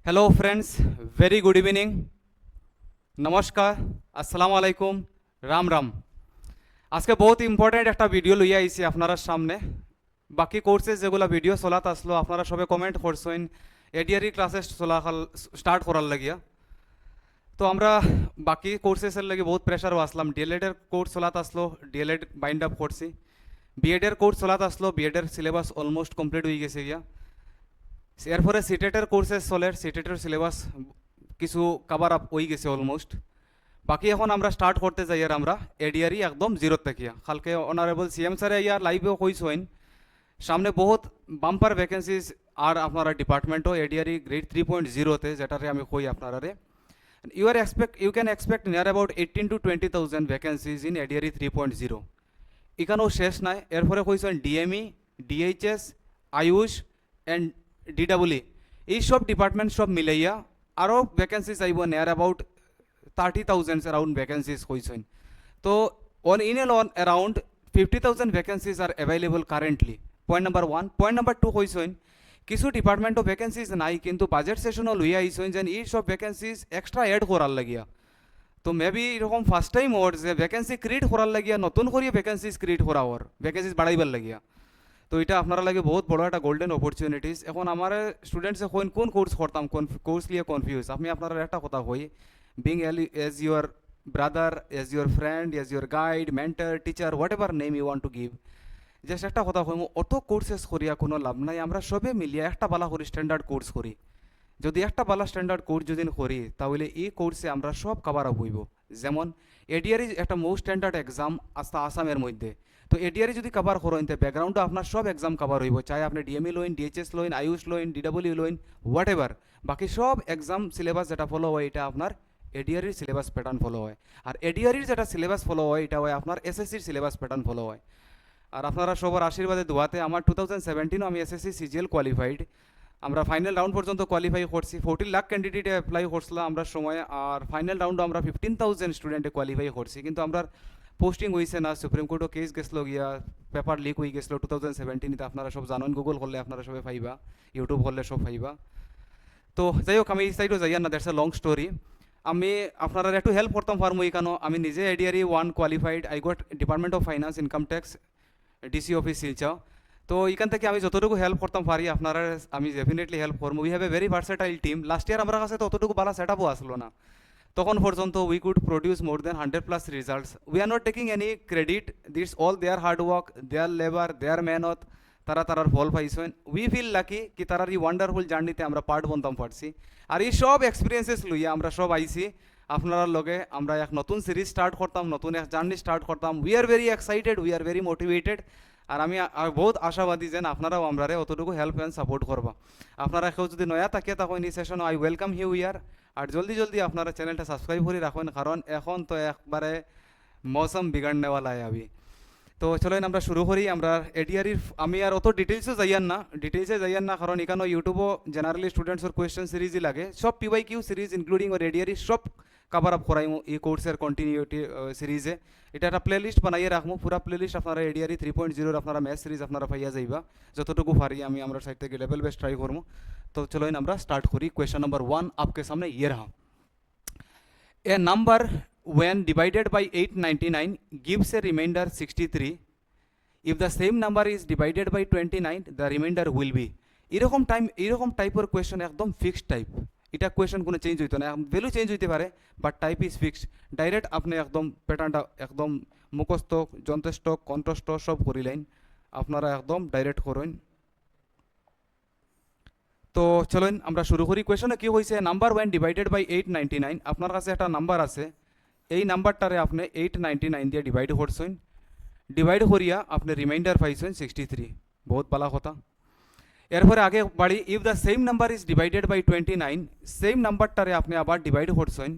Hello friends, very good evening, নমস্কার, আসসালামু আলাইকুম, রাম রাম। আজকে বহুত ইম্পর্টেন্ট একটা ভিডিও লইয়া আইছি আপনার সামনে। বাকি কোর্সে যেগুলো ভিডিও চলাত আসলো আপনারা সবে কমেন্ট করছেন এডিআরই ক্লাসে চলা স্টার্ট করার লাগিয়া। তো আমরা বাকি কোর্সেসের লাগে বহুত প্রেশারও আসলাম। ডিএলএডের কোর্স চলাত আসলো, ডিএলএড বাইন্ড আপ করছি। বিএডের কোর্স চলাত আসলো, বিএডের সিলেবাস অলমোস্ট কমপ্লিট হয়ে গেছে গিয়া। এরপরে সিটেটের কোর্সেস চলে, সিটেটের সিলেবাস কিছু কাভার আপ হয়ে গেছে অলমোস্ট। বাকি এখন আমরা স্টার্ট করতে যাই আর আমরা এডিআরই একদম জিরো থেকে। কালকে অনারেবল সিএম স্যারে ইয়ার লাইভেও কইসইন সামনে বহুত বাম্পার ভ্যাকেন্সিজ আর আপনারা ডিপার্টমেন্টও এডিআরই গ্রেড 3.0-তে, যেটারে আমি কই আপনারারে you can expect near about 18,000 to 20,000 vacancies in ADRE 3.0। এখানেও শেষ নাই, এরপরে কইসেন DME, DHS, AYUSH and DW, এই সব ডিপার্টমেন্ট সব মিলাইয়া আরও ভ্যাকেন্সিজ আইব নিয়ার অ্যাবাউট 30,000 অ্যারাউন্ড ভ্যাকেন্সিজ কইসেন। তো অন ইন এল অন around 50,000 vacancies are available currently. Point number 1। Point number 2 কইসেন কিছু ডিপার্টমেন্টও ভ্যাকেন্সিজ নাই, কিন্তু বাজেট সেশনও লইয়া আইসেন যেন এই সব ভ্যাকেন্সিজ এক্সট্রা এড করার লাগিয়া। তো মেবি এরকম ফার্স্ট টাইম ওর যে ভ্যাকেন্সি ক্রিয়েট করার লাগিয়া নতুন করে ভ্যাকেন্সিজ ক্রিয়েট করা ওর ভ্যাকেন্সিজ বাড়াইবার লাগিয়া। তো এটা আপনারা লাগে বহুত বড় একটা গোল্ডেন অপরচুনিটিস। এখন আমার স্টুডেন্টসে কইন কোন কোর্স করতাম, কোন কোর্স লিয়ে কনফিউজ। আমি আপনারা একটা কথা কই, being as your brother, as your friend, as your guide, mentor, teacher, whatever name you want to give, just একটা কথা কইম, অত কোর্সেস করিয়া কোনো লাভ নাই। আমরা সবে মিলিয়া একটা বালা করি স্ট্যান্ডার্ড কোর্স করি। যদি একটা বালা স্ট্যান্ডার্ড কোর্স যদি করি তাহলে এই কোর্সে আমরা সব কাভার আপ হইব। যেমন এডিআরই একটা মোস্ট স্ট্যান্ডার্ড এক্সাম আস্তা আসামের মধ্যে। তো এডিআরই যদি কাভার করেন তো ব্যাকগ্রাউন্ডে আপনার সব এক্সাম কাভার হইব, চাই আপনি ডিএমই লইন, ডিএইচএস লইন, আয়ুষ লইন, ডিডাব্লিউ লইন, হোয়াট এভার। বাকি সব এক্সাম সিলেবাস যেটা ফলো হয় এটা আপনার এডিআরইর সিলেবাস প্যাটার্ন ফলো হয়। আর এডিআরইর যেটা সিলেবাস ফলো হয় এটা হয় আপনার এসএসসির সিলেবাস প্যাটার্ন ফলো হয়। আর আপনারা সবার আশীর্বাদে দোয়াতে আমার 2017 আমি এসএসসি সিজিএল কোয়ালিফাইড। আমরা ফাইনাল রাউন্ড পর্যন্ত কোয়ালিফাই করছি। 14 লাখ ক্যান্ডিডেটে অ্যাপ্লাই করছিলাম আমরা সময়, আর ফাইনাল রাউন্ডে আমরা 15,000 স্টুডেন্টে কোয়ালিফাই করছি। কিন্তু আমরা পোস্টিং হয়েছে না, সুপ্রিম কোর্টও কেস গেছিলো গিয়া, পেপার লিক হয়ে গেছিলো 2017-তে। আপনারা সব জানেন, গুগল করলে আপনারা সবাই পাইবা, ইউটিউব করলে সব পাইবা। তো যাই হোক, আমি এই সাইডও যাই না, দ্যাটস এ লং স্টোরি। আমি আপনারা একটু হেল্প করতাম পারবো এখানে। আমি নিজে ADRE 1 qualified, I got department of finance, income tax, DC office শিলচাও। তো এখান থেকে আমি যতটুকু হেল্প করতাম পারি আপনারা আমি ডেফিনেটলি হেল্প করবো। We have a very versatile team. Last year আমার কাছে তো অতটুকু ভালো সেট আপও আসলো না, তখন পর্যন্ত we could produce more then 100+ results. We are not taking any credit, this all their hard work, their labour, their মেহনত, তারার ফল পাইছেন। উই ফিল লাকি কি তারার এই ওয়ান্ডারফুল জার্নিতে আমরা পার্ট বনতাম পারছি। আর এই সব এক্সপিরিয়েন্সেস লইয়া আমরা সব আইছি আপনার লগে। আমরা এক নতুন সিরিজ স্টার্ট করতাম, নতুন এক জার্নি স্টার্ট করতাম। We are very excited, we are very motivated. আর আমি বহুত আশাবাদী যেন আপনারাও আমরা অতটুকু হেল্প অ্যান্ড সাপোর্ট করবা। আপনারা কেউ যদি নয়া থাকে তখন এই সেশন আই ওয়েলকাম হিউ ইয়ার। আর জলদি জলদি আপনারা চ্যানেলটা সাবস্ক্রাইব করে রাখুন, কারণ এখন তো একবারে মৌসুম বিগাড়নেওয়ালা আবি। তো চলেন আমরা শুরু করি। আমরা এডিআরির আমি আর অত ডিটেলসে যাইয়ান না, কারণ এখানে ইউটিউবও জেনারেলি স্টুডেন্টসের কোয়েশ্চেন সিরিজই লাগে। সব পিওয়াইকিউ সিরিজ ইনক্লুডিং ওর এডিআরি সব কাভার আপ করাইমু এই কোর্সের কন্টিনিউটি সিরিজে। এটা একটা প্লে লিস্ট বানাইয়ে রাখবো, পুরা প্লে লিস্ট আপনারা এডিআরি 3.0 আপনারা ম্যাথ সিরিজ আপনারা পাইয়া যাইবা। যতটুকু পারি আমি আমরা সাইড থেকে লেভেল বেস্ট ট্রাই করবো। তো চলেন আমরা স্টার্ট করি। কোয়েশ্চন নাম্বার 1 आपके सामने ये रहा। A number when divided by 899 gives a remainder 63. If the same number is divided by 29, the remainder will be. এরকম টাইপের কোয়েশ্চন একদম ফিক্সড টাইপ। এটা কোয়েশ্চন কোনো চেঞ্জ হইতো না, ভ্যালু চেঞ্জ হইতে পারে but type is fixed. Direct আপনি একদম প্যাটার্নটা একদম মুখস্থ, যন্ত্রস্থ, কণ্ঠস্থ সব করিলেন, আপনারা একদম ডাইরেক্ট করেন। তো চলেন আমরা শুরু করি। কোয়েশনে কি হয়েছে, নাম্বার ওয়ান ডিভাইডেড বাই 899। আপনার কাছে একটা নাম্বার আছে, এই নাম্বারটারে আপনি 899 দিয়ে ডিভাইড করছেন। ডিভাইড করিয়া আপনি রিমাইন্ডার পাইছেন 63। বহুত ভালো কথা। এরপরে আগে বাড়ি, if the same number is divided by 29, same নাম্বারটারে আপনি আবার ডিভাইড করছেন,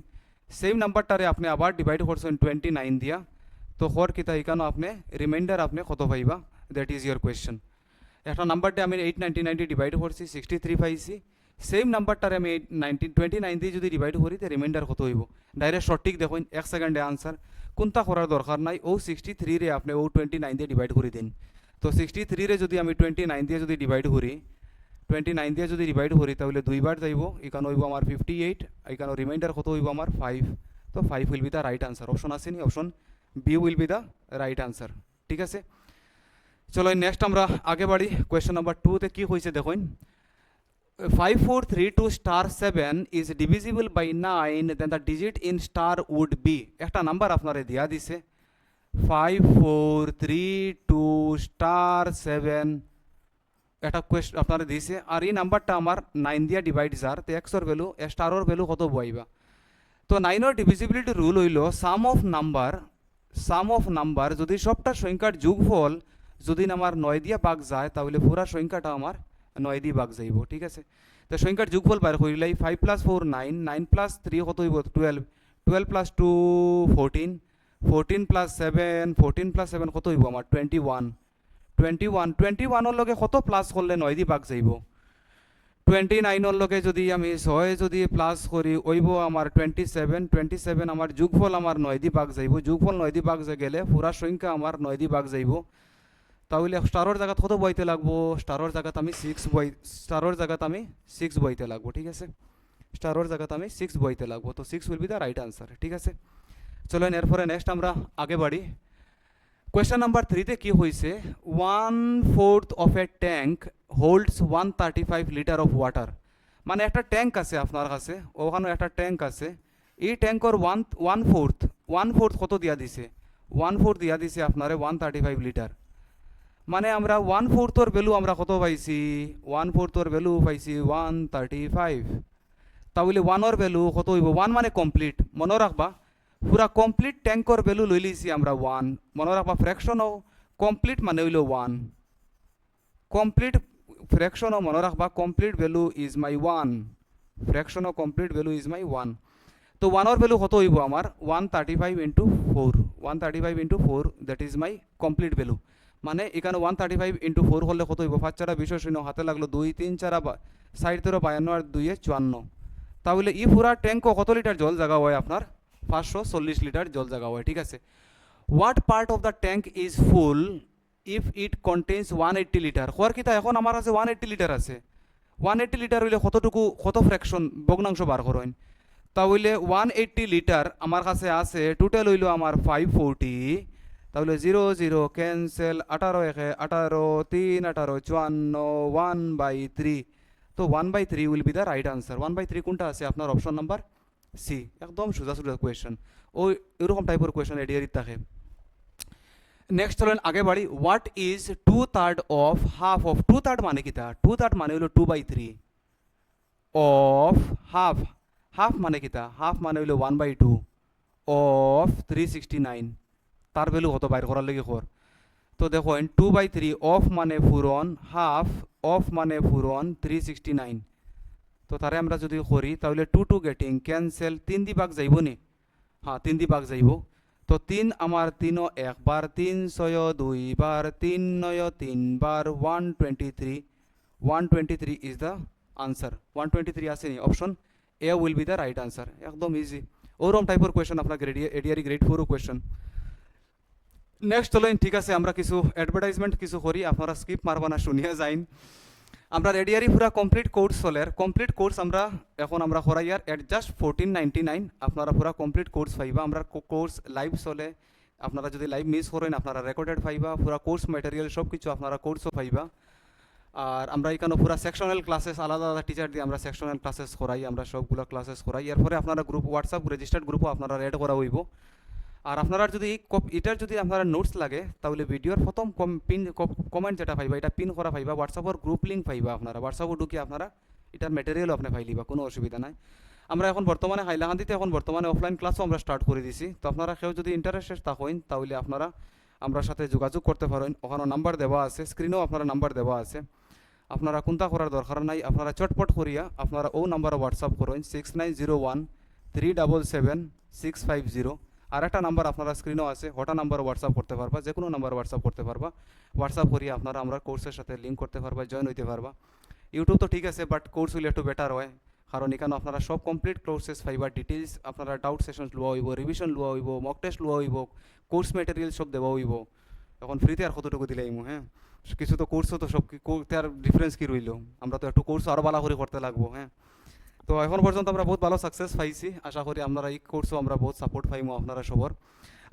সেম নাম্বারটারে আপনি আবার ডিভাইড করছেন 29 দিয়া। তো হর কিতা এখানে আপনি রিমাইন্ডার আপনি কত পাইবা, দ্যাট ইজ ইয়োর কোয়েশ্চন। একটা নাম্বারটা আমি 899 দিয়ে ডিভাইড করছি, 63 পাইছি। সেম নাম্বারটারে আমি 29 দিয়ে যদি ডিভাইড করি তো রিমাইন্ডার কত হইব। ডাইরেক্ট সঠিক দেখুন, 1 সেকেন্ডে আনসার। কোনটা করার দরকার নাই, ও 63 রে আপনি ও 29 দিয়ে ডিভাইড করে দিন। তো 63 রে যদি আমি 29 দিয়ে যদি ডিভাইড করি, 29 দিয়ে যদি ডিভাইড করি তাহলে দুইবার যাইব, এখানে হইব আমার 58, এখানে রিমাইন্ডার কত হইব আমার 5। তো 5 will be the right answer. Option আছে নি, option b will be the right answer. ঠিক আছে, চলো নেক্সট আমরা আগে বাড়ি। কোয়েশ্চন নাম্বার 2 কি হয়েছে দেখুন, 5432 star 7 is divisible by 9, then the digit in star would be। একটা নাম্বার আপনারে দিয়া দিছে 5432 star 7, একটা কোয়েশ্চন আপনারা দিছে, আর এই নাম্বারটা আমার 9 দিয়া ডিভাইড যার, তো এক্সর ভ্যালু স্টারর ভ্যালু কত বইবা। তো 9 ডিভিজিবিলিটি রুল হইল সাম অফ নাম্বার যদি সবটা সংখ্যার যোগফল যদি আমার 9 দিয়া ভাগ যায় তাহলে পুরা সংখ্যাটা আমার 9 দিয়ে ভাগ যাইব। ঠিক আছে, তো সংখ্যার যোগফল বাইর করিলাই 5 + 4 9, 9 + 3 কত হইব 12, 12 + 2 14, 14 + 7, 14 + 7 কত হইব আমার 21, 21 লগে কত প্লাস করলে 9 দিয়ে ভাগ যাইব। 29 লগে যদি আমি 6 যদি প্লাস করি ওইব আমার 27, 27 আমার যোগফল আমার 9 দিয়ে ভাগ যাইব, যোগফল 9 দিয়ে ভাগ গেলে পুরা সংখ্যা আমার 9 দিয়ে ভাগ যাইব। তাহলে স্টারের জায়গাত কত বইতে লাগবো, স্টারের জায়গাত আমি 6 বইতে লাগবো। ঠিক আছে, স্টারের জায়গাত আমি 6 বইতে লাগবো, তো 6 will be the right answer. ঠিক আছে, চলো এরপরে নেক্সট আমরা আগে বাড়ি। কোয়েশ্চন নাম্বার 3 কি হয়েছে, 1/4 of A tank holds 135 litre of water. মানে একটা ট্যাঙ্ক আছে আপনার কাছে, ওখানে একটা ট্যাঙ্ক আছে, এই ট্যাঙ্কর ওয়ান ফোর্থ কত দিয়া দিছে, 1/4 দিয়া দিছে আপনারে 135 লিটার। মানে আমরা 1/4 ভ্যালু আমরা কত পাইছি, 1/4 ভ্যালু পাইছি 135। তাহলে 1 ভ্যালু কত হইব, 1 মানে কমপ্লিট, মনে রাখবা পুরা কমপ্লিট ট্যাঙ্কর ভ্যালু লই লিছি আমরা 1, মনে রাখবা ফ্র্যাকশনও কমপ্লিট মানে হইল 1, কমপ্লিট ফ্র্যাকশনও মনে রাখবা কমপ্লিট ভ্যালু ইজ মাই 1, ফ্র্যাকশনও কমপ্লিট ভ্যালু ইজ মাই 1। তো 1 ভ্যালু কত হইব আমার 135 × 4, 135 × 4 that is my complete value. মানে এখানে 135 × 4 করলে কত হইব, 5 4 20 হাতে লাগলো 2 3 4 60 13 52 আর 2 54। তাহলে এই পুরা ট্যাঙ্কও কত লিটার জল জায়গা হয় আপনার 540 লিটার জল জায়গা হয়। ঠিক আছে, what part of the tank is full if it contains 180 litre. হওয়ার কিতা এখন আমার কাছে 180 লিটার আছে, 180 লিটার হইলে কতটুকু কত ফ্র্যাকশন ভগ্নাংশ বার করেন। তাহলে 180 লিটার আমার কাছে আছে, টোটাল হইল আমার 540। তাহলে 0 0 ক্যান্সেল, 18 1 18, 3 18 54, 1/3। তো 1/3 will be the right answer. 1/3 কোনটা আছে আপনার অপশন নাম্বার সি, একদম সোজা কোয়েশ্চেন। ও এরকম টাইপের কোয়েশ্চেন এডিয়ারিত থাকে। নেক্সট চলেন আগে বাড়ি। What is 2/3 of half of, 2/3 মানে কিতা, 2/3 মানে হইল 2/3 অফ হাফ, হাফ মানে কিতা, হাফ মানে হইল 1/2 অফ 369। তার ভ্যালু কত বাইর করার লেগে কর। তো দেখুন 2/3 অফ মানে ফুরন, হাফ অফ মানে ফুরন 369। তো তারে আমরা যদি করি তাহলে 2 2 গেটিং ক্যান্সেল, 3 দি ভাগ যাইব নি, হ্যাঁ 3 দি ভাগ যাইব। তো 3 আমার 3 একবার, 3 6 2 বার, 3 9 3 বার, 123। 123 ইজ দ্য আনসার। 123 আসেনি, option A will be the right answer. একদম ইজি, ওরকম টাইপের কোয়েশ্চেন আপনার এডিআরি গ্রেড 4 কোয়েশ্চেন। নেক্সট চলেন, ঠিক আছে আমরা কিছু অ্যাডভার্টাইজমেন্ট কিছু করি, আপনারা স্কিপ মারবা না, শুনিয়া যাইন। আমরা রেডিয়ারি পুরা কমপ্লিট কোর্স চলের, কমপ্লিট কোর্স আমরা এখন আমরা করাইয়ার এট জাস্ট 1499। আপনারা পুরা কমপ্লিট কোর্স পাইবা। আমরা কোর্স লাইভ চলে, আপনারা যদি লাইভ মিস করেন আপনারা রেকর্ডেড পাইবা, পুরা কোর্স ম্যাটেরিয়াল সব কিছু আপনারা কোর্সও পাইবা। আর আমরা এখানে পুরা সেকশনাল ক্লাসেস আলাদা আলাদা টিচার দিয়ে আমরা সেকশনাল ক্লাসেস করাই, আমরা সবগুলো ক্লাসেস করাই। এরপরে আপনারা গ্রুপ হোয়াটসঅ্যাপ রেজিস্টার্ড গ্রুপও আপনারা অ্যাড করা হইব। আর আপনারা যদি এটার যদি আপনারা নোটস লাগে তাহলে ভিডিওর প্রথম পিন কমেন্ট যেটা পাইবা এটা পিন করা পাইবা, হোয়াটসঅ্যাপের গ্রুপ লিঙ্ক পাইবা। আপনারা হোয়াটসঅ্যাপে ঢুকে আপনারা এটার ম্যাটেরিয়ালও আপনি পাইলিবা, কোনো অসুবিধা নাই। আমরা এখন বর্তমানে হাইলাকান্দিতে এখন বর্তমানে অফলাইন ক্লাসও আমরা স্টার্ট করে দিছি। তো আপনারা কেউ যদি ইন্টারেস্টেড থাকেন তাহলে আপনারা আমরা সাথে যোগাযোগ করতে পারেন। ওখানে নাম্বার দেওয়া আছে, স্ক্রিনেও আপনারা নাম্বার দেওয়া আছে। আপনারা কোনটা করার দরকার নাই, আপনারা চটপট করিয়া আপনারা ও নাম্বারে হোয়াটসঅ্যাপ করেন 6901 377 650। আর একটা নাম্বার আপনারা স্ক্রিনও আছে, ওটা নাম্বার হোয়াটসঅ্যাপ করতে পারবা, যে কোনো নাম্বার হোয়াটসঅ্যাপ করতে পারবা। হোয়াটসঅ্যাপ করিয়ে আপনারা আমরা কোর্সের সাথে লিঙ্ক করতে পারবা, জয়েন হইতে পারবা। ইউটিউব তো ঠিক আছে, বাট কোর্স হইলে একটু বেটার হয়, কারণ এখানে আপনারা সব কমপ্লিট কোর্সেস পাইবা, ডিটেলস আপনারা ডাউট সেশন লওয়া হইব, রিভিশন লওয়া হইব, মক টেস্ট লওয়া হইব, কোর্স ম্যাটেরিয়াল সব দেওয়া হইব। এখন ফ্রিতে আর কতটুকু দিলাইমু, হ্যাঁ কিছু তো কোর্সও তো সব তার ডিফারেন্স কি রইল, আমরা তো একটু কোর্স আরও ভালো করে করতে লাগবো, হ্যাঁ। তো এখন পর্যন্ত আমরা বহুত ভালো সাকসেস পাইছি, আশা করি আপনারা এই কোর্সও আমরা বহুত সাপোর্ট পাইমু আপনারা সবর।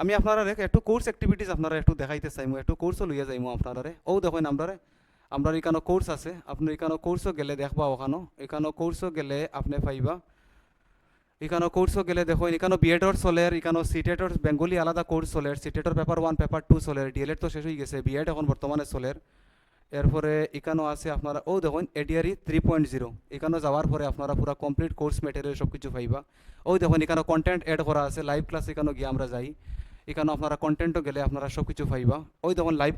আমি আপনারা একটু কোর্স অ্যাক্টিভিটিস আপনারা একটু দেখাইতে চাইমু, একটু কোর্সও লইয়া যাইমু আপনারা। ও দেখেন আমরা এখানে কোর্স আছে, আপনি এখানে কোর্সও গেলে দেখবা, ওখানো এখানে কোর্সও গেলে আপনি পাইবা, এখানে কোর্সও গেলে দেখো এখানে বিএডর চলের, এখানে সিটেটর বেঙ্গলি আলাদা কোর্স চলের, সিটেটর পেপার 1 পেপার 2 চলের, ডিএলএড তো শেষ হয়ে গেছে, বিএড এখন বর্তমানে চলের। এরপরে এখানেও আছে আপনারা, ও দেখুন এডিআরই 3.0, এখানে যাওয়ার পরে আপনারা পুরো কমপ্লিট কোর্স মেটেরিয়াল সব কিছু পাইবা। ওই দেখুন এখানে কন্টেন্ট অ্যাড করা আছে, লাইভ ক্লাস এখানে গিয়ে আমরা যাই, এখানে আপনারা কন্টেন্টও গেলে আপনারা সব কিছু পাইবা। ওই দেখুন লাইভ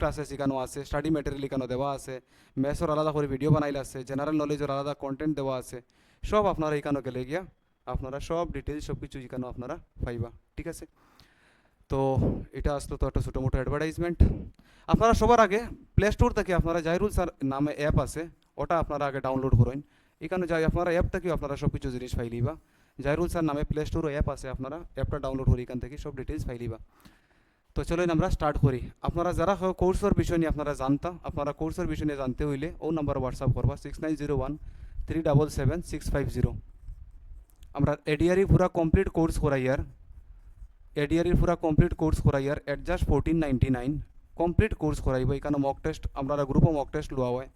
ক্লাসেস এখানেও আছে, স্টাডি মেটেরিয়াল এখানে দেওয়া আছে, ম্যাথসর আলাদা করে ভিডিও বানাইলে আছে, জেনারেল নলেজের আলাদা কন্টেন্ট দেওয়া আছে, সব আপনারা এখানে গেলে গিয়া আপনারা সব ডিটেলস সব কিছু এখানে আপনারা পাইবা, ঠিক আছে। তো এটা আসলো তো একটা ছোটো মোটো অ্যাডভার্টাইজমেন্ট। আপনারা সবার আগে প্লে স্টোর থেকে আপনারা জাহিরুল স্যার নামে অ্যাপ আছে, ওটা আপনারা আগে ডাউনলোড করেন। এখানে যাই আপনারা অ্যাপ থেকেও আপনারা সব কিছু জিনিস ফাইলিবা, জাহিরুল স্যার নামে প্লে স্টোর অ্যাপ আছে, আপনারা অ্যাপটা ডাউনলোড করে এখান থেকে সব ডিটেলস ফাইলিবা। তো চলেন আমরা স্টার্ট করি। আপনারা যারা কোর্সের বিষয় নিয়ে আপনারা জানতা, আপনারা কোর্সের বিষয় নিয়ে জানতে হইলে ও নাম্বার হোয়াটসঅ্যাপ করবা 6901377650। আমরা এডিআরই পুরা কমপ্লিট কোর্স করাইয়ার, এডিআরইর পুরা কমপ্লিট কোর্স করাইয়ার এট জাস্ট 1499 কমপ্লিট কোর্স করাইব। এখানে মক টেস্ট আমরা গ্রুপও মক টেস্ট লওয়া হয়,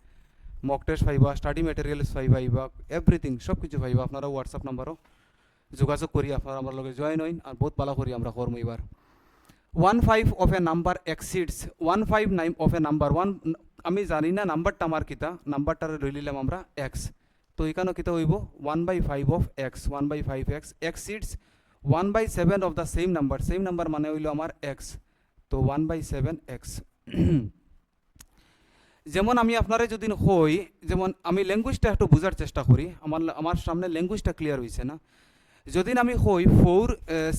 মক টেস্ট পাইবা, স্টাডি মেটেরিয়ালস পাইবা, এভরিথিং সব কিছু পাইবা। আপনারা হোয়াটসঅ্যাপ নাম্বারও যোগাযোগ করি আপনারা আমার লগে জয়েন হইন, আর বহুত ভালো করি আমরা করবো এবার। 15 of a number exceeds 159 of a number 1, আমি জানি না নাম্বারটা আমার কিতা, নাম্বারটা লই নিলাম আমরা এক্স। তো এখানেও কিতা হইব 1/5 of x, 1/5 x exceeds 1/7 of the same number মানে হইল আমার এক্স, তো 1/7 এক্স। যেমন আমি আপনারা যদি হই, যেমন আমি ল্যাঙ্গুয়েজটা একটু বোঝার চেষ্টা করি, আমার সামনে ল্যাঙ্গুয়েজটা ক্লিয়ার হয়েছে না। যদি আমি হই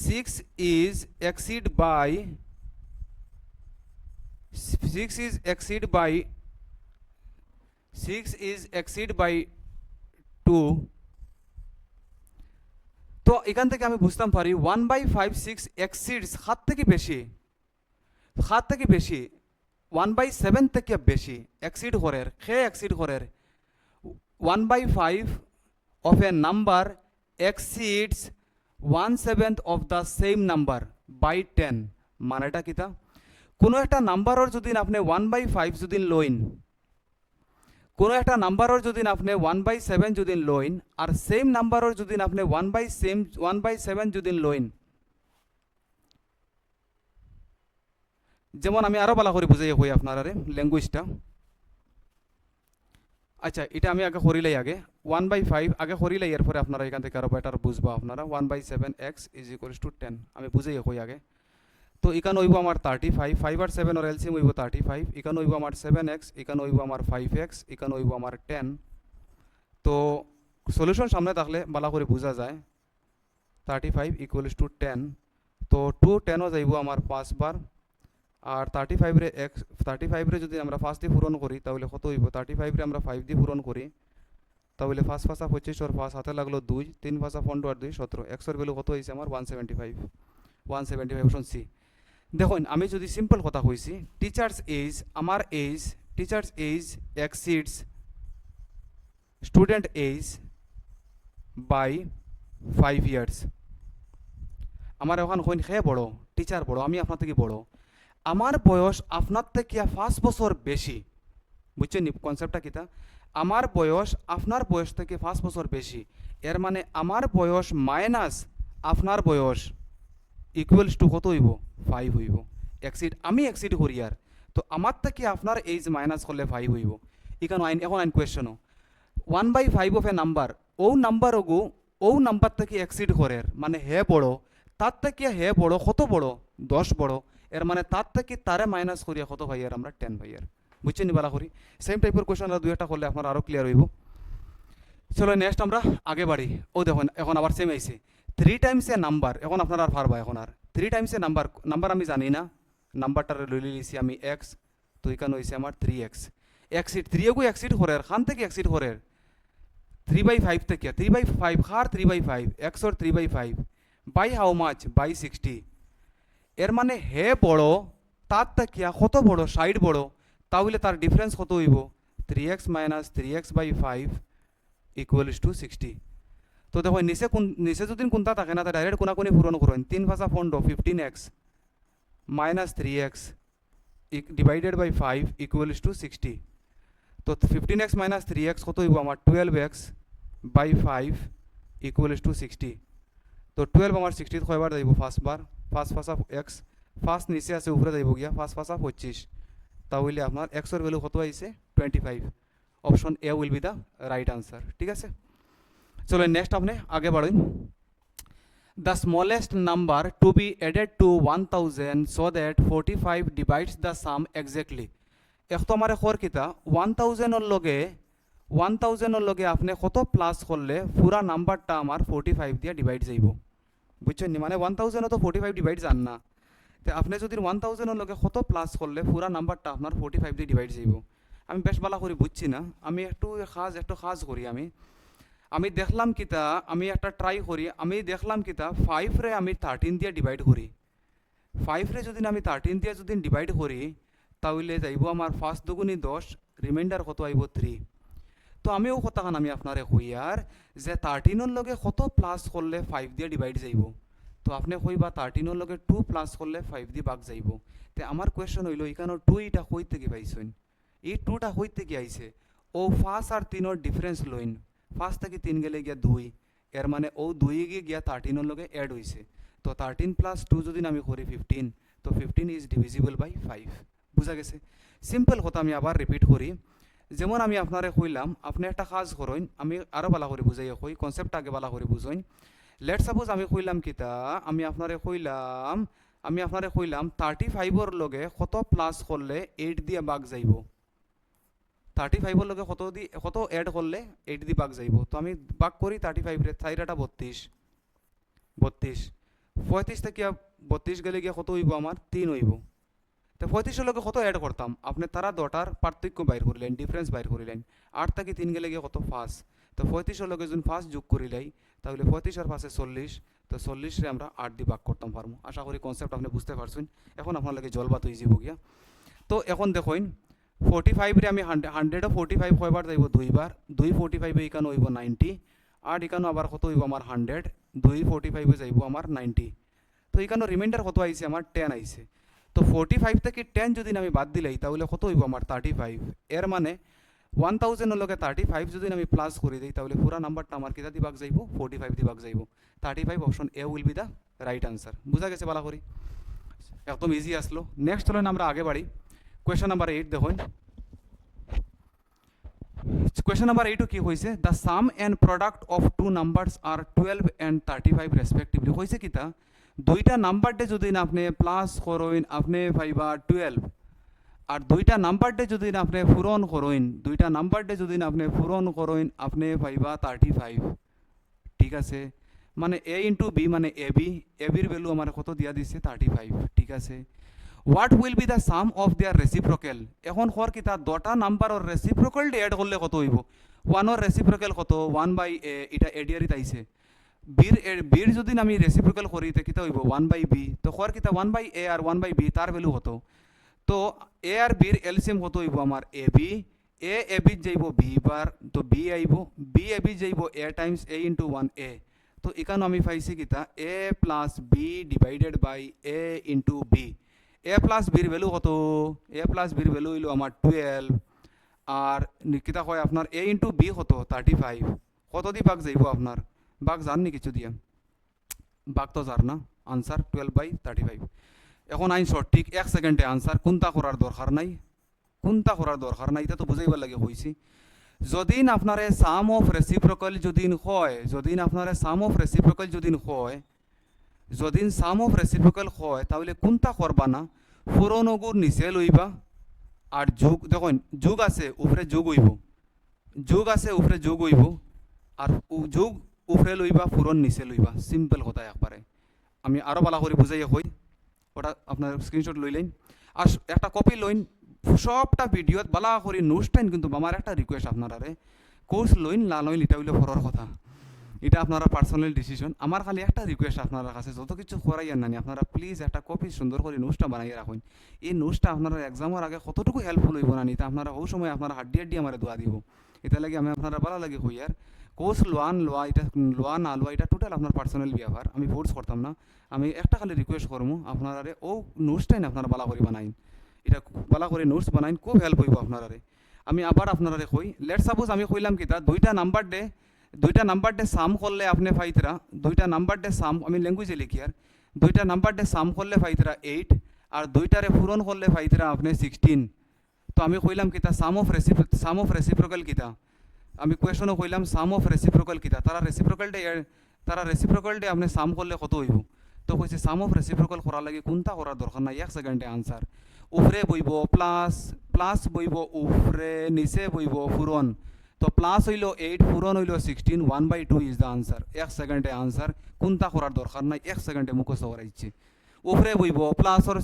6 ইজ এক্সিড বাই 2, তো এখান থেকে আমি বুঝতাম পারি 1/5 6 এক্সিডস 7 থেকে বেশি, 1/7 থেকে বেশি এক্সিড করের, এক্সিড করের 1/5 of a number exceeds 1/7 of the same number by 10। মানেটা কিতা, কোনো একটা নাম্বারের যদি আপনি 1/5 যদি লইন, কোনো একটা নাম্বারের যদি আপনি 1/7 যদি লইন, আর সেম নাম্বারের যদি আপনি 1/7 যদি লইন, যেমন আমি আরো ভালো করে বুঝাই হই আপনারা ল্যাঙ্গুয়েজটা। আচ্ছা এটা আমি আগে করিলাই, আগে 1/5 আগে করিলাই, এরপরে আপনারা এখান থেকে আরো বেটার বুঝবা আপনারা। 1/7 x ইজ ইকুয়ালস টু 10 আমি বুঝাই হই আগে। তো এখানে হইব আমার 35, 5 আর 7 এর এলসিএম হইব 35, এখানে হইব আমার 7x, এখানে হইব আমার 5x, এখানে হইব আমার 10। তো সলিউশন সামনে থাকলে ভালো করে বোঝা যায় 35 ইকুয়ালস টু 10, তো 2 10ও যাইব আমার 5 বার, আর 35 রে যদি আমরা 5 দিয়ে পূরণ করি তাহলে কত হইব, 35 রে আমরা 5 দিয়ে পূরণ করি তাহলে 5 5 25 আর 5 হাতে লাগলো 2, 3 5 15 আর 2 17, x এর ভ্যালু কত হইছে আমার 175 অপশন সি। দেখুন আমি যদি সিম্পল কথা কইছি, আমার teachers age exceeds student age by 5 years. আমার এখন কইন হে বড়, টিচার বড়, আমি আপনার থেকে বড়, আমার বয়স আপনার থেকে 5 বছর বেশি। বুঝছেন কনসেপ্টটা কিতা, আমার বয়স আপনার বয়স থেকে 5 বছর বেশি, এর মানে আমার বয়স মাইনাস আপনার বয়স ইকুয়ালস টু কত হইব 5 হইব। আমি এক্সিড করি আর, তো আমার থেকে আপনার এইজ মাইনাস করলে 5 হইব। এখন আইন কোয়েশনও 1/5 অফ এ নাম্বার, ও নাম্বার থেকে এক্সিড করে, মানে হে বড়, তার থেকে হে বড় কত বড় 10 বড়, এর মানে তার থেকে তারে মাইনাস করিয়া কত ভাইয়ার আমরা 10 ভাইয়ার। বুঝছেন বালা করি, সেম টাইপের কোয়েশন আর 2-1টা করলে আপনার আরো ক্লিয়ার হইব। চলো নেক্সট আমরা আগে বাড়ি। ও দেখুন এখন আবার সেম আইছে 3 টাইমস এ নাম্বার, এখন আপনারা আর পারবা, এখন আর 3 টাইমস এ নাম্বার আমি জানি না, নাম্বারটার লই লিছি আমি এক্স, তো এখানে হইছে আমার 3x এক্সিড 3 এক্সিড করে, খান থেকে এক্সিড করে 3/5 থেকে 3/5 খার 3/5 x or 3/5 by how much by 60, এর মানে হে বড় তার তাকিয়া কত বড় 60 বড়, তাহলে তার ডিফারেন্স কত হইব 3x minus 3x by 5 equals to 60। তো দেখো নিচে যদি কোনটা থাকে না তা ডাইরেক্ট কোনাকুনি পূরণ করেন 3 ভাষা 15 15x minus 3x divided by 5 equals to 60। তো 15x মাইনাস 3x কত হইব আমার 12x বাই 5 ইকুয়ালস টু 60। তো 12 আমার 60 কয়বার যাইব ফার্স্ট বার, ফার্স্ট ফাঁসা x, ফার্স্ট নিচে আছে উপরে যাইব গিয়া ফার্স্ট ফাঁসা 25, তাহলে আপনার x এর ভ্যালু কত আইছে 25। Option A will be the right answer. ঠিক আছে, চলো নেক্সট আপনি আগে বাড়ুন। The smallest number to be added to 1000 so that 45 divides the sum exactly. এক তো আমার খর কিতা 1000 লগে আপনি কত প্লাস করলে পুরা নাম্বারটা আমার 45 দিয়ে ডিভাইড যাইব, বুঝছেন নি? মানে 1000 তো 45 ডিভাইড যান না, তো আপনি যদি 1000 লগে কত প্লাস করলে পুরা নাম্বারটা আপনার 45 দিয়ে ডিভাইড যাইব। আমি বেশ ভালো করে বুঝছি না, আমি একটু কাজ করি। আমি দেখলাম কিতা, আমি একটা ট্রাই করি, আমি দেখলাম কিতা 5 রে আমি 13 দিয়ে ডিভাইড করি। 5 রে যদি আমি 13 দিয়ে যদি ডিভাইড করি তাহলে যাইব আমার 5 দুগুণি 10, রিমাইন্ডার কত আইব 3। তো আমিও কথাখান আমি আপনারে কই আর যে 13 লগে কত প্লাস করলে 5 দিয়ে ডিভাইড যাইব। তো আপনি কইবা 13 লগে 2 প্লাস করলে 5 দিয়ে ভাগ যাইব। তে আমার কোয়েশ্চন হইল এখানে 2 এটা কই থেকে পাইছেন? এই 2টা কই থেকে আইছে? ও 5 আর 3 এর ডিফারেন্স লইন, 5 থেকে 3 গেলে গিয়া 2, এর মানে ও 2 গিয়া 13 এর লগে অ্যাড হইছে। তো 13 প্লাস 2 যদি আমি করি 15, তো 15 ইজ ডিভিজিবল বাই 5। বুঝা গেছে? সিম্পল কথা আমি আবার রিপিট করি। যেমন আমি আপনারে কইলাম আপনি একটা কাজ করেন, আমি আরো ভালো করে বুঝাইয়া কই, কনসেপ্টটা আগে ভালো করে বুঝইন। লেট সাপোজ আমি কইলাম কিতা, আমি আপনারে কইলাম 35 এর লগে কত প্লাস করলে 8 দিয়ে ভাগ যাইব। 35 এর লগে কত অ্যাড করলে 8 দিয়ে ভাগ যাইব। তো আমি ভাগ করি 35 রে, 4 32, 35 থেকে 32 গেলে গিয়া কত হইব আমার 3 হইব। তো 35 এর লগে কত অ্যাড করতাম, আপনি তারা দটার পার্থক্য বাইর করিলেন, ডিফারেন্স বাইর করিলেন। 8 থেকে 3 গেলে গিয়ে কত 5, তো 35 এর লগে যদি 5 যোগ করিলাই তাহলে 35 আর 5 40, তো 40 রে আমরা 8 দিয়ে ভাগ করতাম পারবো। আশা করি কনসেপ্ট আপনি বুঝতে পারছেন। এখন আপনার লাগে জলবাত হয়ে যাব গিয়া। তো এখন দেখুন 45 রে আমি 100 45 কয়বার যাইব 2 বার, 2 45 এখানে হইব 90, আর এখানে আবার কত হইব আমার 100, 2 45 যাইব আমার 90। তো এখানে রিমাইন্ডার কত আইছে আমার 10 আইছে। তো 45 থেকে 10 যদি আমি বাদ দিলাই তাহলে কত হইব আমার 35। এর মানে 1000 এর লগে 35 যদি আমি প্লাস করে দিই তাহলে পুরা নাম্বারটা আমার কিতা দিয়ে ভাগ যাইব 45 দিয়ে ভাগ যাইব। 35 option A will be the right answer. বুঝা গেছে ভালো করে? একদম ইজি আসলো। নেক্সট চলেন আমরা আগে বাড়ি। কোয়েশ্চন নাম্বার 8 দেখুন। কোয়েশ্চন নাম্বার 8 কি হইছে? The sum and product of two numbers are 12 and 35 respectively. হইছে কিতা, দুইটা নাম্বারটে যদি আপনি প্লাস করেন আপনি পাইবা 12, আর দুইটা নাম্বারটে যদি আপনি পূরণ করেন, দুইটা নাম্বারটে যদি আপনি পূরণ করেন আপনি পাইবা 35। ঠিক আছে, মানে এ ইন্টু বি মানে এবির ভ্যালু আমার কত দিয়া দিছে 35। ঠিক আছে, what will be the sum of their reciprocal. এখন হর কি তার দুটা নাম্বারের রেসিপ্রোকেল এড করলে কত হইব? 1 এর রেসিপ্রোকেল কত 1 বাই এ, এটা এডিয়ারিত আইছে। বির যদি আমি রেসিপ্রোকেল করি তে কিতা হইব 1 বাই বি। তো হর কিতা 1 বাই এ আর 1 বাই বি তার ভ্যালু কত? তো এ আর বির এলসিএম কত হইব আমার এবি, এ বি যাইব বি বার, তো বি আইব, বি এবি যাইব এ টাইমস এ ইন্টু 1 এ। তো এখানে আমি পাইছি কিতা A plus B divided by A into B. A plus বির ভ্যালু কত? এ প্লাস বির ভ্যালু হইল আমার 12, আর কিতা কয় আপনার এ ইন্টু বি কত 35। কত দিয়ে ভাগ যাইব আপনার? ভাগ জাননি কিছু দিয়ে? ভাগ তো জার না, আনসার 12 বাই 35। এখন আইন সঠিক 1 সেকেন্ডে আনসার কোনটা করার দরকার নাই, এটা তো বুঝাইবার লাগে হইছি। যদিন আপনারে সাম অফ রেসিপ্রোকাল যদিন হয়, যদিন সাম অফ রেসিপ্রোকাল হয় তাহলে কোনটা করবা না, পুরনোগুর নিচে লইবা, আর যোগ দেখুন যোগ আছে উপরে যোগ হইব, আর যোগ উপরে লইবা পুরন নিচে লইবা। সিম্পল কথা একবারে। আমি আরো ভালো করে বুঝাইয়া কই, ওটা আপনার স্ক্রিনশট লইলেন আর একটা কপি লইন। সবটা ভিডিওত বালা করে নোটস টাইন, কিন্তু আমার একটা রিকোয়েস্ট আপনারা কোর্স লইন না লইন এটা হইলে পরের কথা। এটা আপনারা পার্সোনাল ডিসিশন। আমার খালি একটা রিকোয়েস্ট আপনার কাছে, যত কিছু করাইয়েন না আপনারা প্লিজ একটা কপি সুন্দর করে নোটসটা বানাইয়ে রাখুন। এই নোটসটা আপনারা এক্সামের আগে কতটুকু হেল্পফুল হইব না নিতে আপনারা ওই সময় আপনারা হাড্ডি হাড্ডি আমার দোয়া দিব। এটা লাগে আমি আপনারা ভালো লাগে হই আর কোর্স লোয়া এটা লোয়া না লোয়া এটা টোটাল আপনার পার্সোনাল ব্যাপার, আমি ফোর্স করতাম না। আমি একটা খালি রিকোয়েস্ট করবো আপনারা ও নোটসটাই না আপনারা ভালো করে বানাইন, এটা ভালো করে নোটস বানাইন, খুব হেল্প হইব আপনারা। আমি আবার আপনারা কই লেট সাপোজ আমি কইলাম কি তা দুইটা নাম্বার ডে সাম করলে আপনি ফাইতরা, দুইটা নাম্বার ডে সাম আমি ল্যাঙ্গুয়েজে লিখি আর দুইটা নাম্বার ডে সাম করলে ফাইতরা 8 আর দুইটারে পূরণ করলে ফাইতরা আপনি 16। তো আমি কইলাম কিতা সাম অফ রেসিপ্রোকাল কিতা, আমি কোয়েশনও কইলাম সাম অফ রেসিপ্রোকাল কিতা, তারা রেসিপ্রোকাল ডে আপনি সাম করলে কত হইব। তো কইছে সাম অফ রেসিপ্রোকাল করার লাগে কোনটা করার দরকার নাই, 1 সেকেন্ডে আনসার। উপরে বইব প্লাস বইব উপরে, নিচে বইব পূরণ। তো প্লাস হইল 8 পূরণ হইল 16, 1/2 ইজ দ্য আনসার। 1 সেকেন্ডে আনসার, কোনটা করার দরকার নাই, 1 সেকেন্ডে মুখস্থ করাইছি। উপরে বইব প্লাসর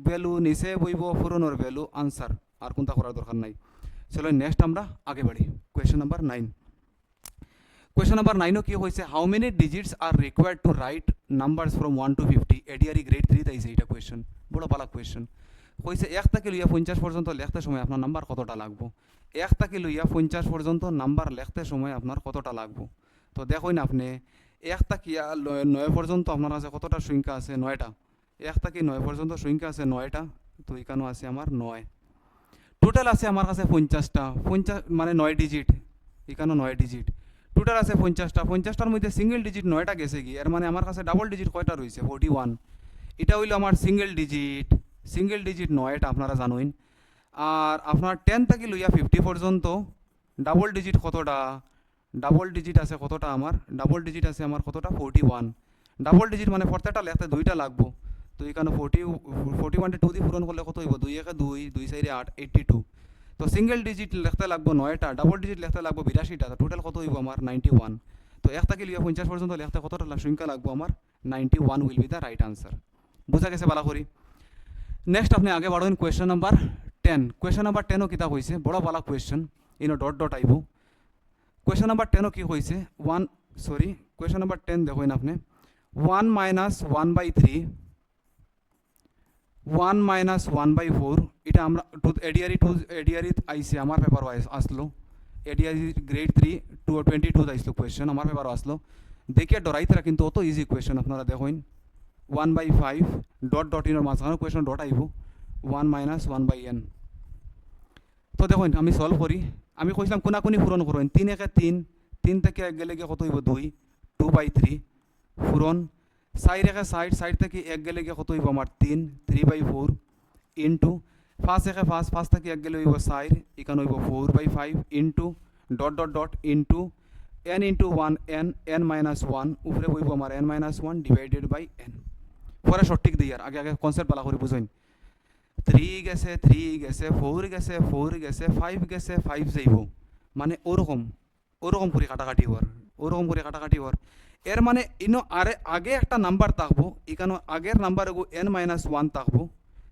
ভ্যালু, নিচে বইব পূরণের ভ্যালু, আনসার। আর কোনটা করার দরকার নাই। চলো নেক্সট আমরা আগে বাড়ি। Question number 9। কোয়েশ্চন নাম্বার 9 কি হয়েছে, how many digits R required to right numbers from 1 to 50। এডিআরই grade 3 তাইছে এটা কোয়েশ্চন, বড় পালা কোয়েশ্চন। কইছে 1 থেকে লইয়া 50 পর্যন্ত লিখতে সময় আপনার নাম্বার কতটা লাগবে। 1 থেকে লইয়া 50 পর্যন্ত নাম্বার লিখতে সময় আপনার কতটা লাগবে। তো দেখুন আপনি 1 থেকে 9 পর্যন্ত আপনার কাছে কতটা সংখ্যা আছে, 9টা। 1 থেকে 9 পর্যন্ত সংখ্যা আছে 9টা। তো এখানেও আছে আমার 9। টোটাল আছে আমার কাছে 50টা, 50 মানে 9 ডিজিট, এখানেও 9 ডিজিট। টোটাল আছে 50টা, 50টার মধ্যে সিঙ্গেল ডিজিট 9টা গেছে কি, এর মানে আমার কাছে ডাবল ডিজিট কয়টা রয়েছে, 41। এটা হইলো আমার সিঙ্গেল ডিজিট 9টা আপনারা জানুন। আর আপনার 10 থেকে লইয়া 50 পর্যন্ত ডাবল ডিজিট কতটা, ডাবল ডিজিট আছে কতটা আমার, ডাবল ডিজিট আছে আমার কতটা, 41। ডাবল ডিজিট মানে প্রত্যেকটা লেখতে 2টা লাগবো। তো এখানে 41 2 দিয়ে পূরণ করলে কত হইব, 2 1 2 2 4 8 82। তো সিঙ্গেল ডিজিট লিখতে লাগবো 9টা, ডাবল ডিজিট লিখতে লাগবো 82টা। টোটাল কত হইব আমার 91। তো 1 থেকে লিয়া 50 পর্যন্ত লিখতে কতটা সংখ্যা লাগবো আমার, 91 will be the right answer. বুঝা গেছে বালা করি। নেক্সট আপনি আগে বাড়েন কোয়েশ্চন নাম্বার 10। কোয়েশ্চন নাম্বার 10ও কিতা হয়েছে, বড় বালা কোয়েশ্চন, ইনো ডট ডট আইব। কোয়েশ্চন নাম্বার 10ও কি হয়েছে, কোয়েশ্চন নাম্বার 10 দেখুন আপনি 1 minus 1/3, 1 minus 1/4। এটা আমরা এডিআরই আইসে আমার পেপারও আসলো, এডিআরই গ্রেড 3 22 আইসলো কোয়েশ্চন, আমার পেপারও আসলো। দেখিয়ে ডরাইতরা কিন্তু অত ইজি কোয়েশ্চন আপনারা দেখুন। 1/5 ডট ডট ইনের মাঝখানে কোয়েশ্চন ডট আইব, 1 minus 1/n। তো দেখুন আমি সলভ করি। আমি কইছিলাম কোনাকুনি পূরণ করুন, 3 1 3, 3 থেকে 1 গেলে কত হইব 2, 2/3 পূরণ। 4 1 60, 60 থেকে 1 গেলে কত হইব আমার 3, 3/4 ইন্টু 5 1 5, 5 থেকে 1 গেলে হইব 4, এখানে হইব 4/5 into dot dot dot into n into 1 n minus 1, উপরে হইব আমার n minus 1 divided by n। পরে সঠিক দিই আর আগে কনসেপ্ট ভালো করে বুঝুন। 3 গেছে 3 গেছে, 4 গেছে 4 গেছে, 5 গেছে 5 যাইব, মানে ওরকম করে কাটাকাটি হওয়ার। এর মানে ইনো আগে একটা নাম্বার থাকবো, এখানে আগের নাম্বার n minus 1 থাকবো।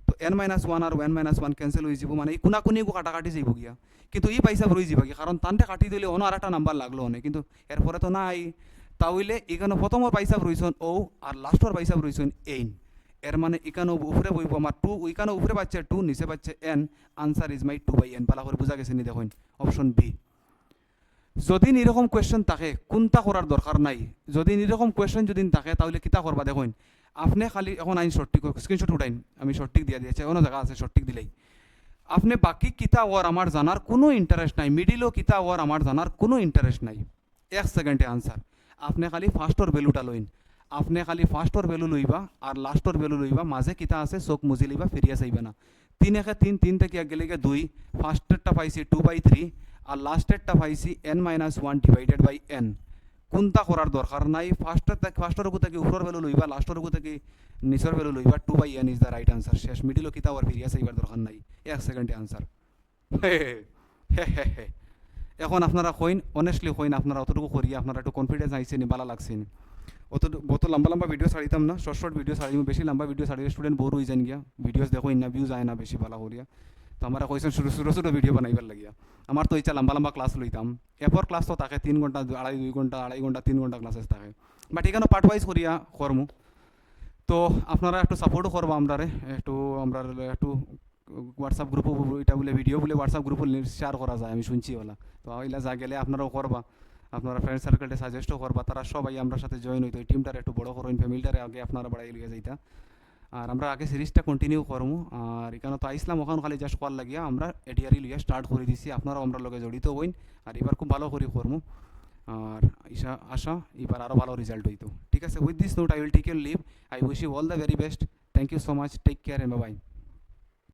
তো n minus 1 আর n minus 1 ক্যান্সেল হয়ে যাব, মানে এই কোনাকুনি কাটাকাটি যাইব গিয়া, কিন্তু এই পয়সা রয়ে যাব গিয়া, কারণ তানটা কাটি দিলে অন্য আর একটা নাম্বার লাগলো অনেক, কিন্তু এরপরে তো নাই। তাহলে এখানে প্রথম পয়সা রয়েছেন ও, আর লাস্টর পয়সা রয়েছেন এইন। এর মানে এখানে উপরে বইব আমার 2, ওইখানে উপরে পাচ্ছে 2, নিচে পাচ্ছে n। Answer is my 2/n। পালা করে বোঝা গেছে নি দেখুন, অপশন বি। যদি এরকম কোয়েশ্চন থাকে কোনটা করার দরকার নাই, যদি এরকম কোয়েশ্চন যদি থাকে তাহলে কিতা করবা দেখুন। আপনি খালি এখন আইন সঠিক স্ক্রিনশট উঠাইন, আমি সঠিক দিয়ে দিয়েছি, অন্য জায়গা আছে সঠিক দিলেই। আপনি বাকি কিতা ওয়ার আমার জানার কোনো ইন্টারেস্ট নাই, মিডিলও কিতা ওয়ার আমার জানার কোনো ইন্টারেস্ট নাই। 1 সেকেন্ডে আনসার। আপনি খালি ফার্স্টর ভ্যালুটা লইন, আপনি খালি ফার্স্টর ভ্যালু লইবা আর লাস্টর ভ্যালু লইবা, মাঝে কিতা আছে চোখ মুজি লইবা, ফিরিয়া চাইবে না। 3 1 3, 3 থেকে 1 গেলে 2, ফার্স্টেরটা পাইছি 2/3 আর লাস্টেরটা পাইছি n minus 1 divided by n। কোনটা করার দরকার নাই, ফার্স্টের উপর থেকে উপরের ভ্যালু লইবা, লাস্টের উপর থেকে নিচের ভ্যালু লইবা, 2/n is the right answer. শেষ। মিডিলও কিতা আর ফিরিয়া চাইবার দরকার নাই, 1 সেকেন্ডে আনসার। এখন আপনারা কইন, অনেস্টলি কইন, আপনারা অতটুকু করিয়া আপনারা একটু কনফিডেন্স আইসে নি, ভালো লাগছে নি। অত লম্বা ভিডিও ছাড়িতাম না, শর্ট ভিডিও ছাড়িম, বেশি লম্বা ভিডিও ছাড়িলে স্টুডেন্ট বোর হয়ে যান গিয়া, ভিডিওস দেখো না, ভিউজ আয় না বেশি ভালো করিয়া। তো আমরা কইছেন ছোটো ছোটো ভিডিও বানাইবার লাগিয়া আমার তো ইচ্ছা লম্বা লম্বা ক্লাস লইতাম এরপর ক্লাস তো থাকে 3 ঘন্টা 2.5 ঘন্টা 3 ঘন্টা ক্লাসেস থাকে বাট এখানে পার্ট ওয়াইজ করিয়া করমু তো আপনারা একটু সাপোর্টও করবো আমরারে একটু আমরা একটু হোয়াটসঅ্যাপ গ্রুপ এটা বলে ভিডিও বলে হোয়াটসঅ্যাপ গ্রুপ শেয়ার করা যায় আমি শুনছি ওলা তো ওইলা যা গেলে আপনারাও করবা আপনারা ফ্রেন্ড সার্কেলটা সাজেস্টও করবা তারা সবাই আমরা সাথে জয়েন হইতো এই টিমটারে একটু বড় করুন ফ্যামিলিটারে আগে আপনারা বাড়াই লিয়ে যাইতা আর আমরা আগে সিরিজটা কন্টিনিউ করবো আর এখানে তো আইসলাম ওখানে খালি জাস্ট কল লাগিয়া আমরা এডিআরই লিয়ে স্টার্ট করে দিছি আপনারাও আমরা লগে জড়িত হইন আর এবার খুব ভালো করে করবো আর আশা এবার আরও ভালো রেজাল্ট হইতো ঠিক আছে with this note I will take your leave I wish you all the very best thank you so much take care and by